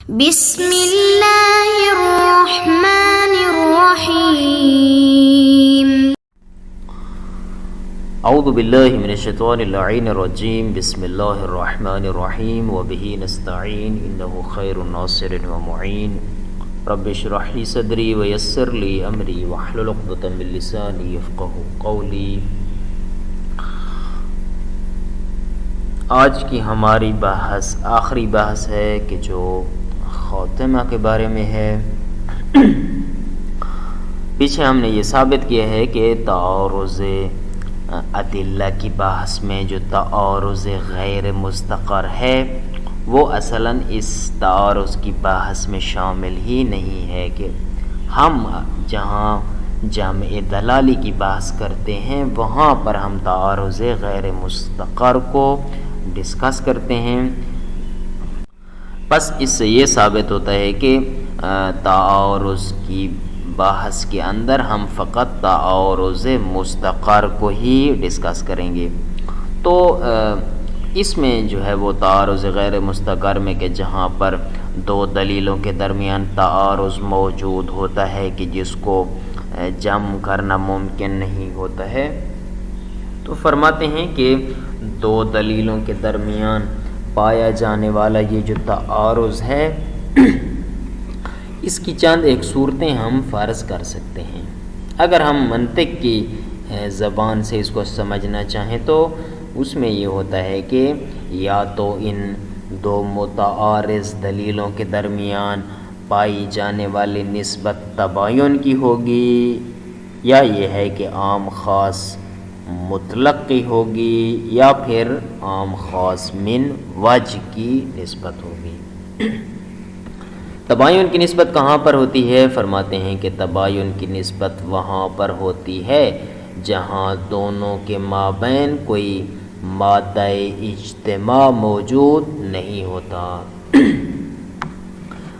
بسم اللہ الرحمن الرحیم اعوذ باللہ من الشیطان اللعین الرجیم بسم اللہ الرحمن الرحیم وبہ نستعین انہ خیر ناصر ومعین رب اشرح لی صدری ویسر لی امری واحلل عقدۃ من لسانی یفقہوا قولی۔ آج کی ہماری بحث آخری بحث ہے کہ جو خاتمہ کے بارے میں ہے۔ پیچھے ہم نے یہ ثابت کیا ہے کہ تعارض ادلہ کی بحث میں جو تعارض غیر مستقر ہے وہ اصلاً اس تعارض کی بحث میں شامل ہی نہیں ہے، کہ ہم جہاں جامع دلالی کی بحث کرتے ہیں وہاں پر ہم تعارض غیر مستقر کو ڈسکس کرتے ہیں۔ بس اس سے یہ ثابت ہوتا ہے کہ تعارض کی بحث کے اندر ہم فقط تعارض مستقر کو ہی ڈسکس کریں گے۔ تو اس میں جو ہے وہ تعارض غیر مستقر میں کہ جہاں پر دو دلیلوں کے درمیان تعارض موجود ہوتا ہے کہ جس کو جمع کرنا ممکن نہیں ہوتا ہے، تو فرماتے ہیں کہ دو دلیلوں کے درمیان پایا جانے والا یہ جو تعارض ہے اس کی چند ایک صورتیں ہم فرض کر سکتے ہیں۔ اگر ہم منطق کی زبان سے اس کو سمجھنا چاہیں تو اس میں یہ ہوتا ہے کہ یا تو ان دو متعارض دلیلوں کے درمیان پائی جانے والی نسبت تباین کی ہوگی، یا یہ ہے کہ عام خاص مطلق کی ہوگی، یا پھر عام خاص من وجہ کی نسبت ہوگی۔ تباین کی نسبت کہاں پر ہوتی ہے؟ فرماتے ہیں کہ تباین کی نسبت وہاں پر ہوتی ہے جہاں دونوں کے مابین کوئی مادہ اجتماع موجود نہیں ہوتا۔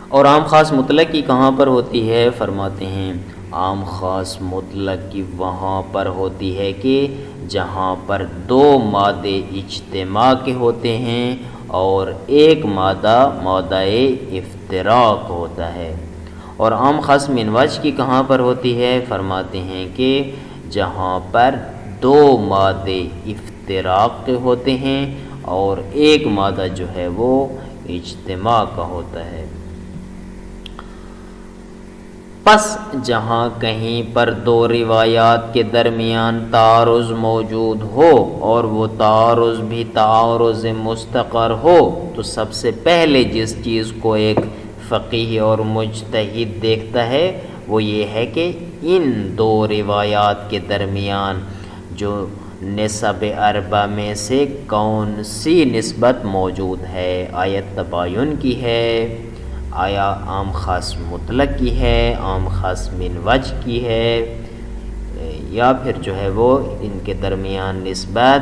اور عام خاص مطلق کی کہاں پر ہوتی ہے؟ فرماتے ہیں عام خاص مطلق کی وہاں پر ہوتی ہے کہ جہاں پر دو مادے اجتماع کے ہوتے ہیں اور ایک مادہ افتراق ہوتا ہے۔ اور عام خاص من وجہ کی کہاں پر ہوتی ہے؟ فرماتے ہیں کہ جہاں پر دو مادے افتراق کے ہوتے ہیں اور ایک مادہ جو ہے وہ اجتماع کا ہوتا ہے۔ پس جہاں کہیں پر دو روایات کے درمیان تعارض موجود ہو اور وہ تعارض بھی تعارض مستقر ہو تو سب سے پہلے جس چیز کو ایک فقیہ اور مجتہد دیکھتا ہے وہ یہ ہے کہ ان دو روایات کے درمیان جو نسب اربع میں سے کون سی نسبت موجود ہے، آیا تباین کی ہے، آیا عام خاص مطلق کی ہے، عام خاص من وجہ کی ہے، یا پھر جو ہے وہ ان کے درمیان نسبت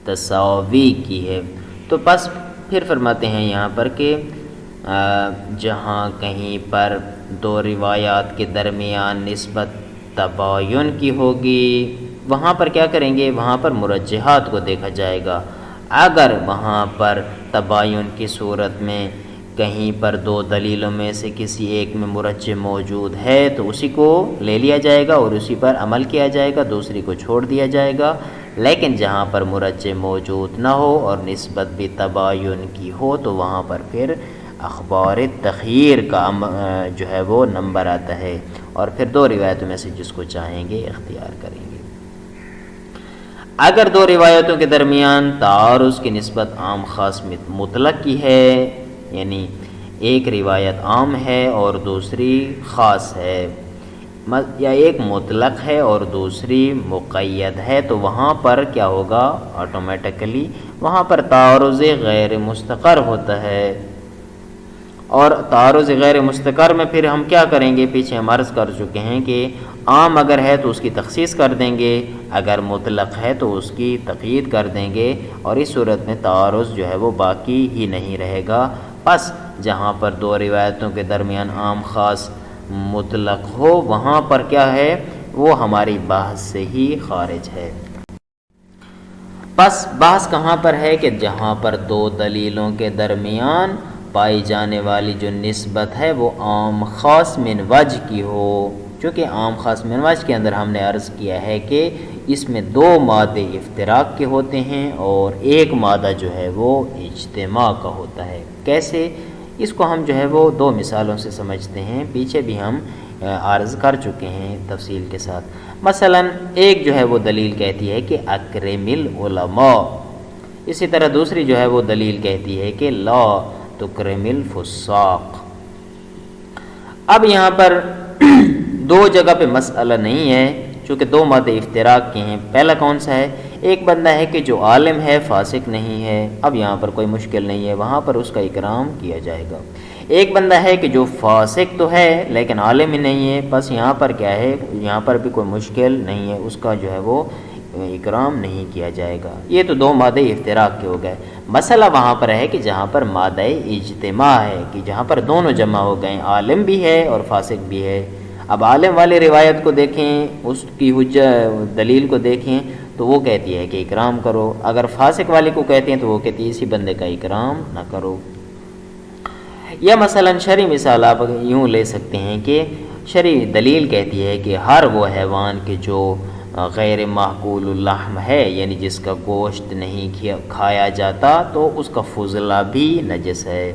تساوی کی ہے۔ تو بس پھر فرماتے ہیں یہاں پر کہ جہاں کہیں پر دو روایات کے درمیان نسبت تباین کی ہوگی وہاں پر کیا کریں گے؟ وہاں پر مرجحات کو دیکھا جائے گا۔ اگر وہاں پر تباین کی صورت میں کہیں پر دو دلیلوں میں سے کسی ایک میں مرجح موجود ہے تو اسی کو لے لیا جائے گا اور اسی پر عمل کیا جائے گا، دوسری کو چھوڑ دیا جائے گا۔ لیکن جہاں پر مرجح موجود نہ ہو اور نسبت بھی تباین کی ہو تو وہاں پر پھر اخبار تخییر کا جو ہے وہ نمبر آتا ہے، اور پھر دو روایتوں میں سے جس کو چاہیں گے اختیار کریں گے۔ اگر دو روایتوں کے درمیان تعارض کی نسبت عام خاص مطلق کی ہے، یعنی ایک روایت عام ہے اور دوسری خاص ہے، یا ایک مطلق ہے اور دوسری مقید ہے، تو وہاں پر کیا ہوگا؟ آٹومیٹکلی وہاں پر تعارض غیر مستقر ہوتا ہے۔ اور تعارض غیر مستقر میں پھر ہم کیا کریں گے؟ پیچھے ہم عرض کر چکے ہیں کہ عام اگر ہے تو اس کی تخصیص کر دیں گے، اگر مطلق ہے تو اس کی تقیید کر دیں گے، اور اس صورت میں تعارض جو ہے وہ باقی ہی نہیں رہے گا۔ پس جہاں پر دو روایتوں کے درمیان عام خاص مطلق ہو وہاں پر کیا ہے؟ وہ ہماری بحث سے ہی خارج ہے۔ پس بحث کہاں پر ہے کہ جہاں پر دو دلیلوں کے درمیان پائی جانے والی جو نسبت ہے وہ عام خاص من وجہ کی ہو، چونکہ عام خاص من وجہ کے اندر ہم نے عرض کیا ہے کہ اس میں دو مادے افتراق کے ہوتے ہیں اور ایک مادہ جو ہے وہ اجتماع کا ہوتا ہے۔ کیسے؟ اس کو ہم جو ہے وہ دو مثالوں سے سمجھتے ہیں، پیچھے بھی ہم عرض کر چکے ہیں تفصیل کے ساتھ۔ مثلا ایک جو ہے وہ دلیل کہتی ہے کہ اکرم العلماء، اسی طرح دوسری جو ہے وہ دلیل کہتی ہے کہ لا تکرم الفساق۔ اب یہاں پر دو جگہ پہ مسئلہ نہیں ہے چونکہ دو مادے افتراق کے ہیں۔ پہلا کون سا ہے؟ ایک بندہ ہے کہ جو عالم ہے فاسق نہیں ہے، اب یہاں پر کوئی مشکل نہیں ہے، وہاں پر اس کا اکرام کیا جائے گا۔ ایک بندہ ہے کہ جو فاسق تو ہے لیکن عالم ہی نہیں ہے، بس یہاں پر کیا ہے، یہاں پر بھی کوئی مشکل نہیں ہے، اس کا جو ہے وہ اکرام نہیں کیا جائے گا۔ یہ تو دو مادے افتراق کے ہو گئے۔ مسئلہ وہاں پر ہے کہ جہاں پر مادہ اجتماع ہے، کہ جہاں پر دونوں جمع ہو گئے، عالم بھی ہے اور فاسق بھی ہے۔ اب عالم والی روایت کو دیکھیں، اس کی دلیل کو دیکھیں تو وہ کہتی ہے کہ اکرام کرو، اگر فاسق والی کو کہتے ہیں تو وہ کہتی ہے اسی بندے کا اکرام نہ کرو۔ یا مثلا شرعی مثال آپ یوں لے سکتے ہیں کہ شرعی دلیل کہتی ہے کہ ہر وہ حیوان کے جو غیر معقول اللحم ہے، یعنی جس کا گوشت نہیں کھایا جاتا، تو اس کا فضلہ بھی نجس ہے۔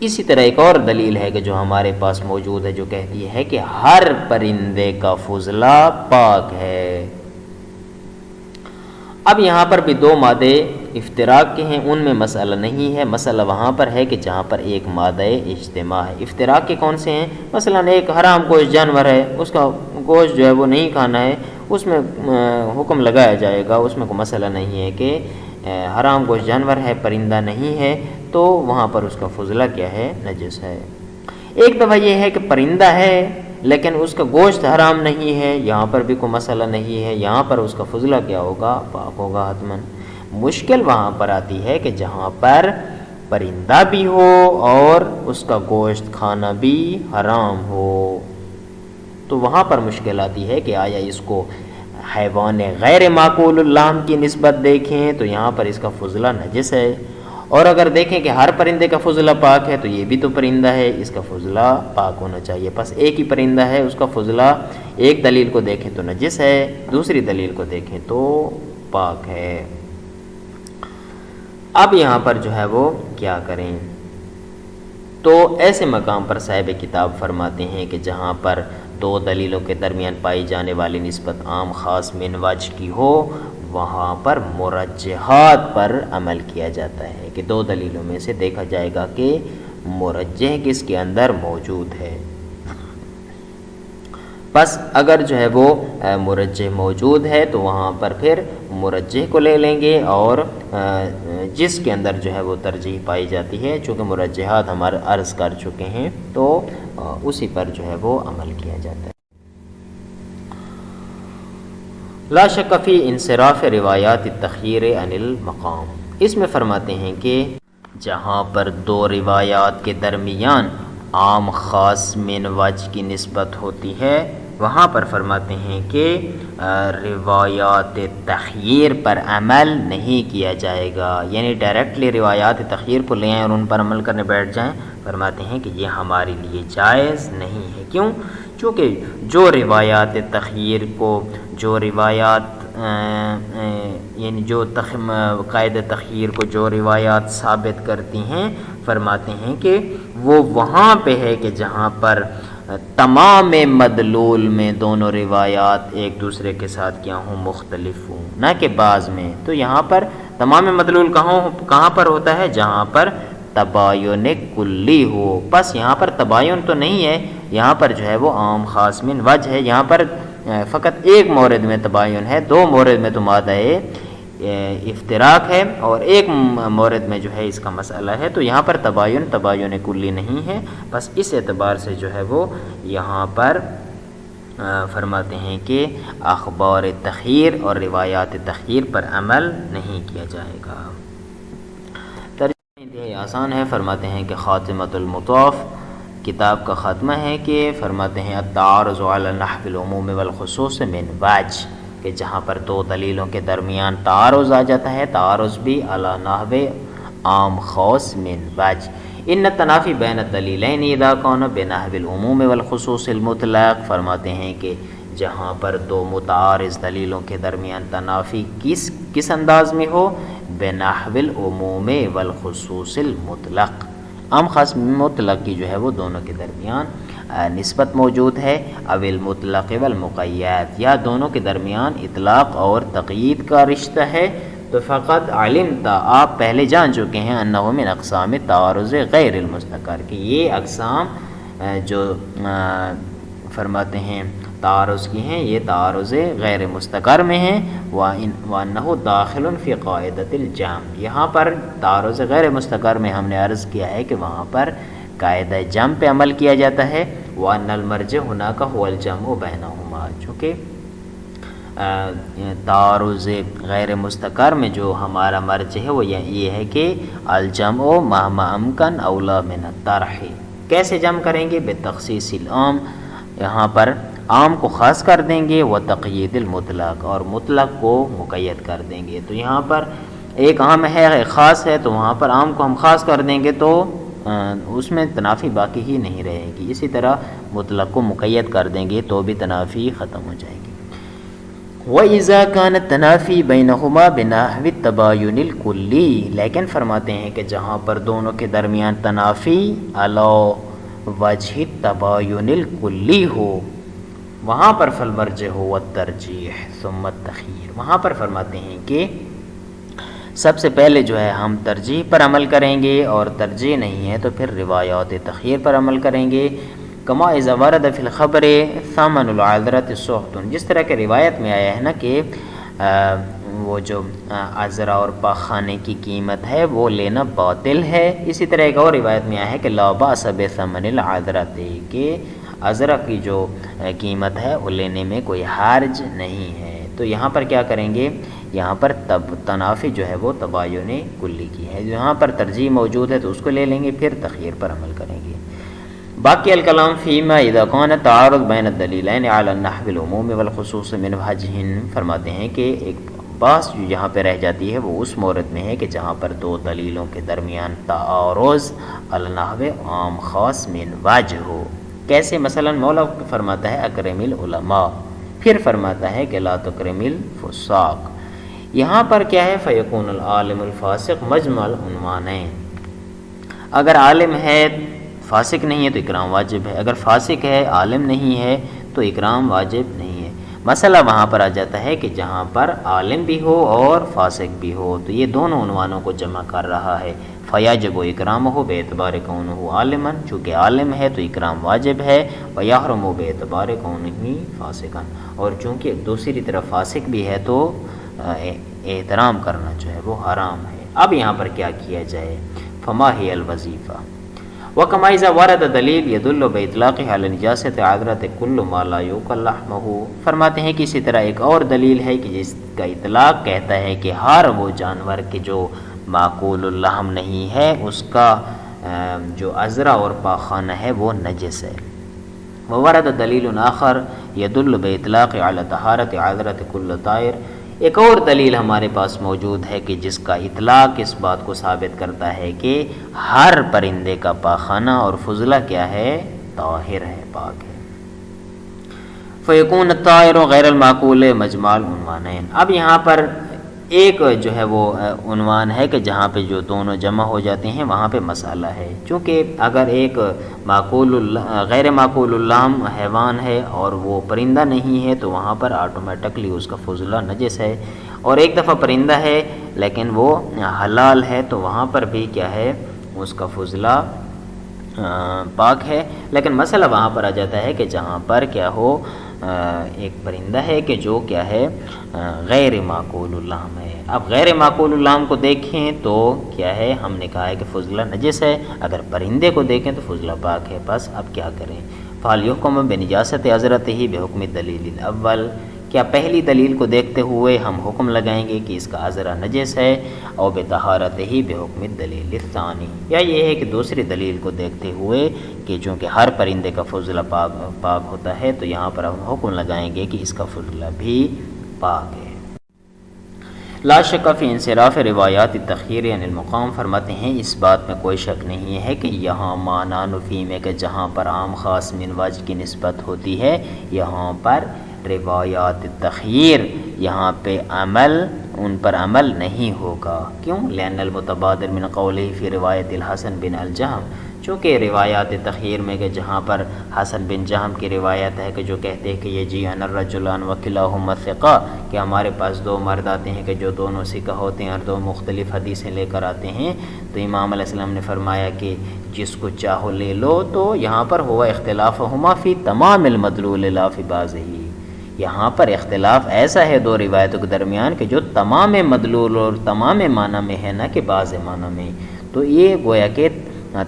اسی طرح ایک اور دلیل ہے کہ جو ہمارے پاس موجود ہے، جو کہتی ہے کہ ہر پرندے کا فضلہ پاک ہے۔ اب یہاں پر بھی دو مادے افتراق کے ہیں، ان میں مسئلہ نہیں ہے، مسئلہ وہاں پر ہے کہ جہاں پر ایک مادہ اجتماع ہے۔ افتراق کے کون سے ہیں؟ مثلا ایک حرام گوشت جانور ہے، اس کا گوشت جو ہے وہ نہیں کھانا ہے، اس میں حکم لگایا جائے گا، اس میں کوئی مسئلہ نہیں ہے کہ حرام گوشت جانور ہے، پرندہ نہیں ہے، تو وہاں پر اس کا فضلہ کیا ہے؟ نجس ہے۔ ایک دفعہ یہ ہے کہ پرندہ ہے لیکن اس کا گوشت حرام نہیں ہے، یہاں پر بھی کوئی مسئلہ نہیں ہے، یہاں پر اس کا فضلہ کیا ہوگا؟ پاک ہوگا حتماً۔ مشکل وہاں پر آتی ہے کہ جہاں پر پرندہ بھی ہو اور اس کا گوشت کھانا بھی حرام ہو، تو وہاں پر مشکل آتی ہے کہ آیا اس کو حیوان غیر معقول اللحم کی نسبت دیکھیں تو یہاں پر اس کا فضلہ نجس ہے، اور اگر دیکھیں کہ ہر پرندے کا فضلہ پاک ہے تو یہ بھی تو پرندہ ہے، اس کا فضلہ پاک ہونا چاہیے۔ بس ایک ہی پرندہ ہے، اس کا فضلہ ایک دلیل کو دیکھیں تو نجس ہے، دوسری دلیل کو دیکھیں تو پاک ہے۔ اب یہاں پر جو ہے وہ کیا کریں؟ تو ایسے مقام پر صاحب کتاب فرماتے ہیں کہ جہاں پر دو دلیلوں کے درمیان پائی جانے والی نسبت عام خاص من وجہ کی ہو، وہاں پر مرجحات پر عمل کیا جاتا ہے کہ دو دلیلوں میں سے دیکھا جائے گا کہ مرجح کس کے اندر موجود ہے۔ بس اگر جو ہے وہ مرجح موجود ہے تو وہاں پر پھر مرجح کو لے لیں گے، اور جس کے اندر جو ہے وہ ترجیح پائی جاتی ہے، چونکہ مرجحات ہمارے عرض کر چکے ہیں تو اسی پر جو ہے وہ عمل کیا جاتا ہے۔ لا شک فی انصراف روایات التخیر عن المقام، اس میں فرماتے ہیں کہ جہاں پر دو روایات کے درمیان عام خاص من وجہ کی نسبت ہوتی ہے، وہاں پر فرماتے ہیں کہ روایات تخیر پر عمل نہیں کیا جائے گا، یعنی ڈائریکٹلی روایات تخیر کو لے آئیں اور ان پر عمل کرنے بیٹھ جائیں۔ فرماتے ہیں کہ یہ ہمارے لیے جائز نہیں ہے۔ کیوں؟ چونکہ جو روایات تخیر کو، جو روایات یعنی جو قائد تخیر کو جو روایات ثابت کرتی ہیں، فرماتے ہیں کہ وہ وہاں پہ ہے کہ جہاں پر تمام مدلول میں دونوں روایات ایک دوسرے کے ساتھ کیا ہوں؟ مختلف ہوں، نہ کہ بعض میں۔ تو یہاں پر تمام مدلول کہاں پر ہوتا ہے؟ جہاں پر تباین کلی ہو۔ بس یہاں پر تباین تو نہیں ہے، یہاں پر جو ہے وہ عام خاص من وجہ ہے، یہاں پر فقط ایک مورد میں تباین ہے، دو مورد میں تو مادہ افتراق ہے اور ایک مورد میں جو ہے اس کا مسئلہ ہے، تو یہاں پر تباین کلی نہیں ہے۔ بس اس اعتبار سے جو ہے وہ یہاں پر فرماتے ہیں کہ اخبار تخیر اور روایات تخیر پر عمل نہیں کیا جائے گا۔ ترجمہ انتہائی آسان ہے، فرماتے ہیں کہ خاتمۃ المطاف کتاب کا خاتمہ ہے کہ فرماتے ہیں التعارض علی النحو العموم والخصوص من وجہ، کہ جہاں پر دو دلیلوں کے درمیان تعارض آ جاتا ہے، تعارض بھی علی نحو عام خاص من وجہ، ان التنافی بین الدلیلین اذا کان بنحو العموم والخصوص المطلق، فرماتے ہیں کہ جہاں پر دو متعارض دلیلوں کے درمیان تنافی کس انداز میں ہو، بنحو العموم والخصوص المطلق، عام خاص مطلق کی جو ہے وہ دونوں کے درمیان نسبت موجود ہے، او المطلق والمقید، یا دونوں کے درمیان اطلاق اور تقیید کا رشتہ ہے، تو فقط علمتا، آپ پہلے جان چکے ہیں، انہ من اقسام تعارض غیر المستقر، کہ یہ اقسام جو فرماتے ہیں تعارض کی ہیں، یہ تعارض غیر مستقر میں ہیں، وَأَنَّهُ دَاخِلٌ فِي قَاعِدَةِ الْجَمْعِ، یہاں پر تعارض غیر مستقر میں ہم نے عرض کیا ہے کہ وہاں پر قاعدہ جمع پہ عمل کیا جاتا ہے، وَأَنَّ الْمَرْجِعَ هُنَاكَ هُوَ الْجَمْعُ بَيْنَهُمَا، چونکہ تعارض غیر مستقر میں جو ہمارا مرجع ہے وہ یہ ہے کہ الجمع مهما امکن اولا من الطرح، کیسے جمع کریں گے، بتخصیص العام، یہاں پر عام کو خاص کر دیں گے، و تقیید المطلق، اور مطلق کو مقید کر دیں گے، تو یہاں پر ایک عام ہے ایک خاص ہے، تو وہاں پر عام کو ہم خاص کر دیں گے تو اس میں تنافی باقی ہی نہیں رہے گی، اسی طرح مطلق کو مقید کر دیں گے تو بھی تنافی ختم ہو جائے گی۔ وَإِذَا كَانَ التَّنَافِي بَيْنَهُمَا بِنَحْوِ التَّبَايُنِ الْكُلِّ، لیکن فرماتے ہیں کہ جہاں پر دونوں کے درمیان تنافی علی وجہ التباین الکلی ہو، وہاں پر فالمرجع ہو الترجیح ثم التخییر، وہاں پر فرماتے ہیں کہ سب سے پہلے جو ہے ہم ترجیح پر عمل کریں گے، اور ترجیح نہیں ہے تو پھر روایات تخییر پر عمل کریں گے، کما اذا ورد فی الخبر ثمن العذرۃ سخط، جس طرح کہ روایت میں آیا ہے نا کہ وہ جو عذرہ اور پاخانے کی قیمت ہے وہ لینا باطل ہے، اسی طرح ایک اور روایت میں آیا ہے کہ لا باس بثمن العذرۃ، کہ عذرہ کی جو قیمت ہے وہ لینے میں کوئی حرج نہیں ہے، تو یہاں پر کیا کریں گے، یہاں پر تنافی جو ہے وہ تباین کلی کی ہے، یہاں پر ترجیح موجود ہے تو اس کو لے لیں گے، پھر تخییر پر عمل کریں گے۔ باقی الکلام فیما اذا کان تعارض بین الدلیلین علی النحو العموم والخصوص من وجہ، فرماتے ہیں کہ ایک بات جو یہاں پہ رہ جاتی ہے وہ اس مورد میں ہے کہ جہاں پر دو دلیلوں کے درمیان تعارض علی النحو عام خاص من وجہ ہو، کیسے، مثلا مولا فرماتا ہے اکرم العلماء، پھر فرماتا ہے کہ لا تکرم الفساق، یہاں پر کیا ہے، فیکون العالم الفاسق مجمع العنوانین، اگر عالم ہے فاسق نہیں ہے تو اکرام واجب ہے، اگر فاسق ہے عالم نہیں ہے تو اکرام واجب نہیں ہے۔ مسئلہ وہاں پر آ جاتا ہے کہ جہاں پر عالم بھی ہو اور فاسق بھی ہو، تو یہ دونوں عنوانوں کو جمع کر رہا ہے، فیجب و اکرام ہو بے اعتبار کونہ عالما، چونکہ عالم ہے تو اکرام واجب ہے، ویحرم بے اعتبار کونہ فاسقا، اور چونکہ دوسری طرف فاسق بھی ہے تو احترام کرنا جو ہے وہ حرام ہے۔ اب یہاں پر کیا کیا جائے، فما ہی الوظیفہ، وکما اذا ورد دلیل یدل باطلاقہ علی نجاست عذرۃ کل ما لا یؤکل لحمہ، فرماتے ہیں کہ اسی طرح ایک اور دلیل ہے کہ جس کا اطلاق کہتا ہے کہ ہر وہ جانور کے جو معقول اللحم نہیں ہے اس کا جو عذرہ اور پاخانہ ہے وہ نجس ہے۔ وورد دلیل آخر یدل باطلاق علی طہارت عذرۃ کل طائر، ایک اور دلیل ہمارے پاس موجود ہے کہ جس کا اطلاق اس بات کو ثابت کرتا ہے کہ ہر پرندے کا پاخانہ اور فضلہ کیا ہے، طاہر ہے، پاک ہے۔ فیکون الطائر غیر المعقول مجمع العنوانین، اب یہاں پر ایک جو ہے وہ عنوان ہے کہ جہاں پہ جو دونوں جمع ہو جاتے ہیں وہاں پہ مسئلہ ہے، چونکہ اگر ایک غیر معقول اللحم حیوان ہے اور وہ پرندہ نہیں ہے تو وہاں پر آٹومیٹکلی اس کا فضلہ نجس ہے، اور ایک دفعہ پرندہ ہے لیکن وہ حلال ہے تو وہاں پر بھی کیا ہے، اس کا فضلہ پاک ہے، لیکن مسئلہ وہاں پر آ جاتا ہے کہ جہاں پر کیا ہو، ایک پرندہ ہے کہ جو کیا ہے، غیر معقول اللحم ہے۔ اب غیر معقول اللحم کو دیکھیں تو کیا ہے، ہم نے کہا ہے کہ فضلہ نجس ہے، اگر پرندے کو دیکھیں تو فضلہ پاک ہے، بس اب کیا کریں، فَلْيُحْكَمْ بِنِجَاسَةِ عَذْرَتِهِ بِحُكْمِ الدَّلِيلِ الْأَوَّلِ، کیا پہلی دلیل کو دیکھتے ہوئے ہم حکم لگائیں گے کہ اس کا عذرہ نجس ہے، اور بِطَہَارَتِهِ بِحُكْمِ الدَّلِيلِ الثَّانِي، یا یہ ہے کہ دوسری دلیل کو دیکھتے ہوئے کہ چونکہ ہر پرندے کا فضلہ پاک ہوتا ہے تو یہاں پر ہم حکم لگائیں گے کہ اس کا فضلہ بھی پاک ہے۔ لا شک فی انصراف روایات تخیر عن المقام، فرماتے ہیں اس بات میں کوئی شک نہیں ہے کہ یہاں معنی نفی میں کہ جہاں پر عام خاص من وجہ کی نسبت ہوتی ہے، یہاں پر روایات تخیر یہاں پہ ان پر عمل نہیں ہوگا۔ کیوں؟ لأن المتبادر من قولہ فی روایت الحسن بن الجہم، چونکہ روایات تخیر میں کہ جہاں پر حسن بن جہم کی روایت ہے کہ جو کہتے ہیں کہ یہ جی ان الرجلان وکلاہما ثقہ، کہ ہمارے پاس دو مرد آتے ہیں کہ جو دونوں ثقہ ہوتے ہیں اور دو مختلف حدیثیں لے کر آتے ہیں، تو امام علیہ السلام نے فرمایا کہ جس کو چاہو لے لو، تو یہاں پر ہوا اختلافہما فی تمام المدلول لا فی بعضہ، یہاں پر اختلاف ایسا ہے دو روایتوں کے درمیان کہ جو تمام مدلول اور تمام معنی میں ہے، نہ کہ بعض معنی میں۔ تو یہ گویا کہ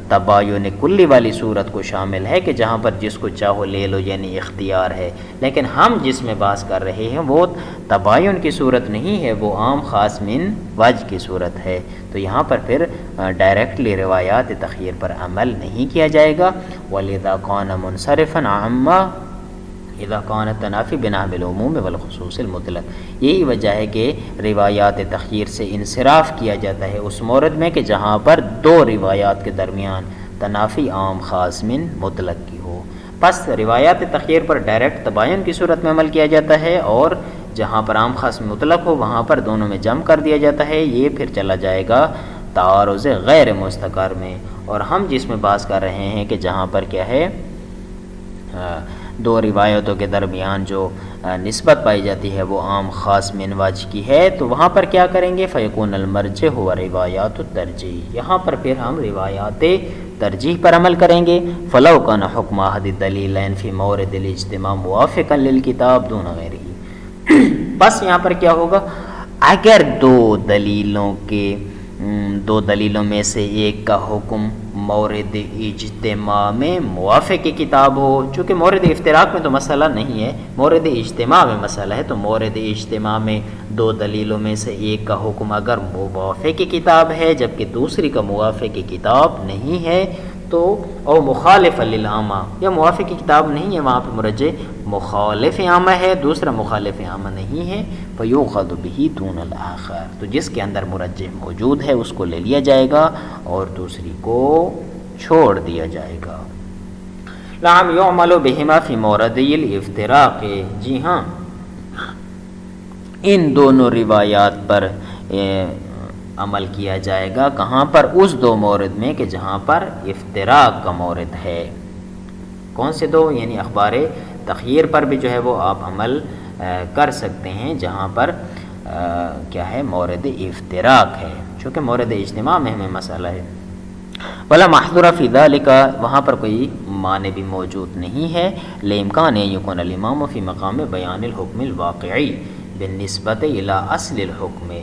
تباین کلی والی صورت کو شامل ہے کہ جہاں پر جس کو چاہو لے لو، یعنی اختیار ہے، لیکن ہم جس میں بحث کر رہے ہیں وہ تباین کی صورت نہیں ہے، وہ عام خاص من وجہ کی صورت ہے۔ تو یہاں پر پھر ڈائریکٹلی روایات تخیر پر عمل نہیں کیا جائے گا۔ وَلِذَا كَانَ مُنْصَرِفًا عَمَّا اذا کان تنافی بنا بالعموم والخصوص المطلق، یہی وجہ ہے کہ روایات تخیر سے انصراف کیا جاتا ہے اس مورد میں کہ جہاں پر دو روایات کے درمیان تنافی عام خاص من مطلق کی ہو۔ پس روایات تخیر پر ڈائریکٹ تباین کی صورت میں عمل کیا جاتا ہے، اور جہاں پر عام خاص من مطلق ہو وہاں پر دونوں میں جمع کر دیا جاتا ہے۔ یہ پھر چلا جائے گا تعارض غیر مستقر میں، اور ہم جس میں بحث کر رہے ہیں کہ جہاں پر کیا ہے دو روایتوں کے درمیان جو نسبت پائی جاتی ہے وہ عام خاص من وجہ کی ہے، تو وہاں پر کیا کریں گے؟ فیکون المرجح ہوا روایات الترجیح، یہاں پر پھر ہم روایات ترجیح پر عمل کریں گے۔ فلو کان حکم احد الدلیلین فی مورد الاجتماع موافقا للکتاب دون غیرہ، بس یہاں پر کیا ہوگا؟ اگر دو دلیلوں میں سے ایک کا حکم مورد اجتماع میں موافق کتاب ہو، چونکہ مورد افتراق میں تو مسئلہ نہیں ہے، مورد اجتماع میں مسئلہ ہے، تو مورد اجتماع میں دو دلیلوں میں سے ایک کا حکم اگر موافق کتاب ہے جبکہ دوسری کا موافق کتاب نہیں ہے، تو او مخالف للعامہ، یا موافق کتاب نہیں ہے وہاں پہ مرجح مخالف عامہ ہے، دوسرا مخالف عامہ نہیں ہے، فیؤخذ بہ دون الآخر، تو جس کے اندر مرجح موجود ہے اس کو لے لیا جائے گا اور دوسری کو چھوڑ دیا جائے گا۔ لعم یعمل بہما فی موردی الافتراق، جی ہاں ان دونوں روایات پر عمل کیا جائے گا، کہاں پر؟ اس دو مورد میں کہ جہاں پر افتراق کا مورد ہے۔ کون سے دو؟ یعنی اخبار تخیر پر بھی جو ہے وہ آپ عمل کر سکتے ہیں جہاں پر کیا ہے مورد افتراق ہے، چونکہ مورد اجتماع میں ہمیں مسئلہ ہے۔ ولا محظور فی ذلک، وہاں پر کوئی معنی بھی موجود نہیں ہے، لامکان یکون الامام فی مقام بیان الحکم الواقعی بالنسبت الی اصل الحکم،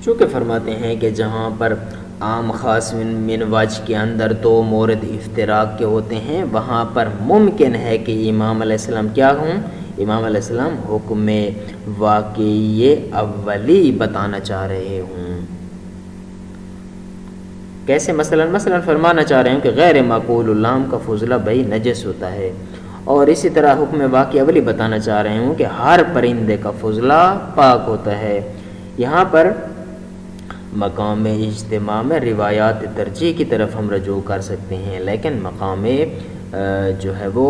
چونکہ فرماتے ہیں کہ جہاں پر عام خاص من وجہ کے اندر دو مورد افتراق کے ہوتے ہیں وہاں پر ممکن ہے کہ امام علیہ السلام کیا ہوں؟ امام علیہ السلام حکم واقعی اولی بتانا چاہ رہے ہوں۔ کیسے؟ مثلا فرمانا چاہ رہے ہیں کہ غیر معقول اللام کا فضلہ بھائی نجس ہوتا ہے، اور اسی طرح حکم واقعی اولی بتانا چاہ رہے ہوں کہ ہر پرندے کا فضلہ پاک ہوتا ہے۔ یہاں پر مقام اجتماع میں روایات ترجیح کی طرف ہم رجوع کر سکتے ہیں، لیکن مقام جو ہے وہ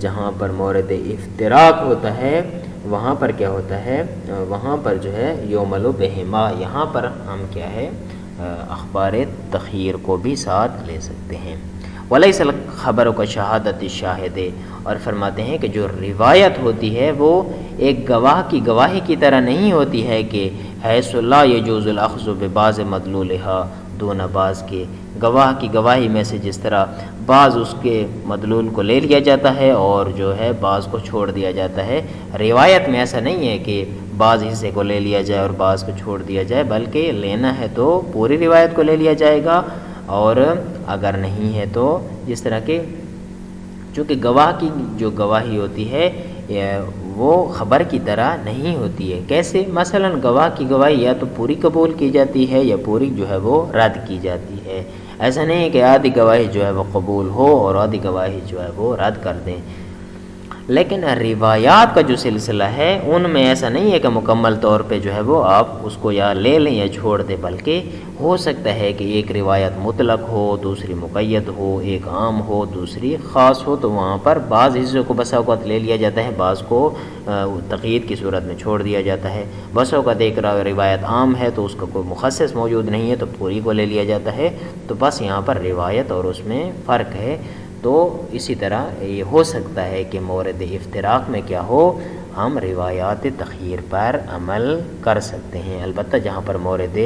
جہاں پر مورد افتراق ہوتا ہے وہاں پر کیا ہوتا ہے؟ وہاں پر جو ہے یعمل بہما، یہاں پر ہم کیا ہے اخبار تخیر کو بھی ساتھ لے سکتے ہیں۔ ولیس الخبر کا شہادت الشاہد، اور فرماتے ہیں کہ جو روایت ہوتی ہے وہ ایک گواہ کی گواہی کی طرح نہیں ہوتی ہے کہ حیث لا یجوز الاخذ ببعض مدلولها دون بعض، کے گواہ کی گواہی میں سے جس طرح بعض اس کے مدلول کو لے لیا جاتا ہے اور جو ہے بعض کو چھوڑ دیا جاتا ہے، روایت میں ایسا نہیں ہے کہ بعض حصے کو لے لیا جائے اور بعض کو چھوڑ دیا جائے، بلکہ لینا ہے تو پوری روایت کو لے لیا جائے گا، اور اگر نہیں ہے تو جس طرح کہ چونکہ گواہ کی جو گواہی ہوتی ہے وہ خبر کی طرح نہیں ہوتی ہے۔ کیسے؟ مثلا گواہ کی گواہی یا تو پوری قبول کی جاتی ہے یا پوری جو ہے وہ رد کی جاتی ہے، ایسا نہیں ہے کہ آدھی گواہی جو ہے وہ قبول ہو اور آدھی گواہی جو ہے وہ رد کر دیں۔ لیکن روایات کا جو سلسلہ ہے ان میں ایسا نہیں ہے کہ مکمل طور پہ جو ہے وہ آپ اس کو یا لے لیں یا چھوڑ دیں، بلکہ ہو سکتا ہے کہ ایک روایت مطلق ہو، دوسری مقید ہو، ایک عام ہو دوسری خاص ہو، تو وہاں پر بعض حصوں کو بسا اوقات لے لیا جاتا ہے، بعض کو تقیید کی صورت میں چھوڑ دیا جاتا ہے۔ بسا اوقات ایک روایت عام ہے تو اس کا کوئی مخصص موجود نہیں ہے تو پوری کو لے لیا جاتا ہے، تو بس یہاں پر روایت اور اس میں فرق ہے۔ تو اسی طرح یہ ہو سکتا ہے کہ مورد افتراق میں کیا ہو، ہم روایات تخیر پر عمل کر سکتے ہیں، البتہ جہاں پر مورد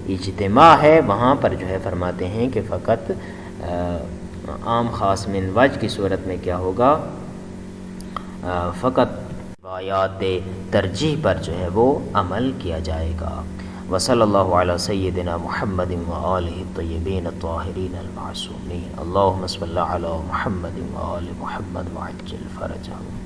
اجتماع ہے وہاں پر جو ہے فرماتے ہیں کہ فقط عام خاص من وجہ کی صورت میں کیا ہوگا، فقط روایات ترجیح پر جو ہے وہ عمل کیا جائے گا۔ وصلی اللہ علی سیدنا محمد وآلہ الطیبین الطاہرین المعصومین، اللہم صلی علی محمد وآل محمد وعجل فرجہم۔